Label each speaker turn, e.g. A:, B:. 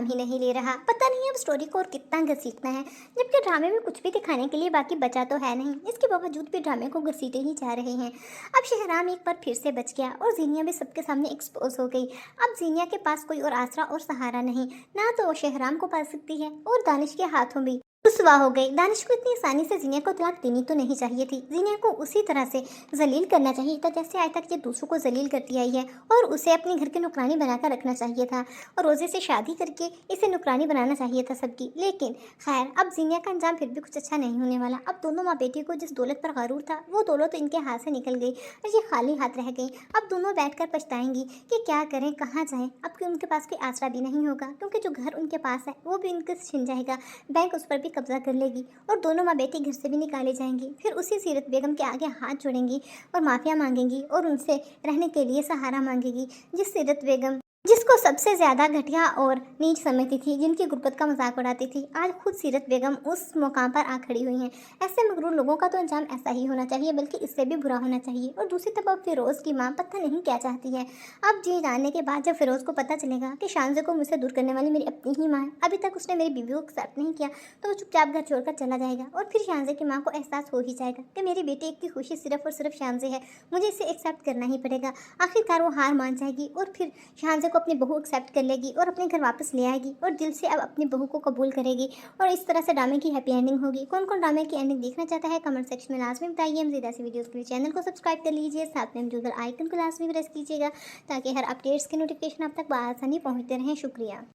A: ही नहीं ले रहा। पता नहीं अब स्टोरी को और कितना घसीटना है, जबकि ड्रामे में कुछ भी दिखाने के लिए बाकी बचा तो है नहीं। इसके बावजूद भी ड्रामे को घसीटे ही जा रहे हैं। अब शहराम एक बार फिर से बच गया और जीनिया भी सबके सामने एक्सपोज हो गई। अब जीनिया के पास कोई और आसरा और सहारा नहीं, ना तो वो शहराम को पा सकती है और दानिश के हाथों भी रुसवा हो गई। दानिश को इतनी आसानी से जीनिया को तलाक देनी तो नहीं चाहिए थी। जीनिया को उसी तरह से जलील करना चाहिए था जैसे आज तक ये दूसरों को जलील करती आई है, और उसे अपने घर की नौकरानी बनाकर रखना चाहिए था और रोजे से शादी करके इसे नौकरानी बनाना चाहिए था सबकी। लेकिन खैर, अब जीनिया का अंजाम फिर भी कुछ अच्छा नहीं होने वाला। अब दोनों माँ बेटी को जिस दौलत पर गरूर था वो दौलत तो इनके हाथ से निकल गई और ये खाली हाथ रह गई। अब दोनों बैठकर पछताएंगी कि क्या करें, कहाँ जाएं। अब कि उनके पास कोई आसरा भी नहीं होगा, क्योंकि जो घर उनके पास है वो भी उनके छिन जाएगा, बैंक उस पर भी कब्जा कर लेगी और दोनों माँ बेटी घर से भी निकाले जाएंगी। फिर उसी सीरत बेगम के आगे हाथ जोड़ेंगी और माफिया मांगेंगी और उनसे रहने के लिए सहारा मांगेगी, जिस सीरत बेगम जिसको सबसे ज़्यादा घटिया और नीच समझती थी, जिनकी गुर्बत का मजाक उड़ाती थी, आज खुद सीरत बेगम उस मुकाम पर आ खड़ी हुई हैं। ऐसे मगरूर लोगों का तो अंजाम ऐसा ही होना चाहिए, बल्कि इससे भी बुरा होना चाहिए। और दूसरी तरफ फिरोज़ की माँ पता नहीं क्या चाहती है। अब जी जानने के बाद जब फिरोज़ को पता चलेगा कि शानज़े को मुझसे दूर करने वाली मेरी अपनी ही माँ है, अभी तक उसने मेरी बीवी को एक्सेप्ट नहीं किया, तो वो चुपचाप घर छोड़कर चला जाएगा। और फिर शानज़े की माँ को एहसास हो ही जाएगा कि मेरी बेटी की खुशी सिर्फ और सिर्फ शानज़े है, मुझे इसे एक्सेप्ट करना ही पड़ेगा। आखिरकार वो हार मान जाएगी और फिर शानज़े को अपनी बहू एक्सेप्ट कर लेगी और अपने घर वापस ले आएगी और दिल से अब अपनी बहू को कबूल करेगी। और इस तरह से ड्रामे की हैप्पी एंडिंग होगी। कौन कौन ड्रामे की एंडिंग देखना चाहता है कमेंट सेक्शन में लाजमी बताइए। हम ज़्यादा सी वीडियोस के लिए चैनल को सब्सक्राइब कर लीजिए, साथ में मौजूद आइकन को लाजमी प्रेस कीजिएगा ताकि हर अपडेट्स के नोटिफिकेशन आप तक बआसानी पहुँचते रहें। शुक्रिया।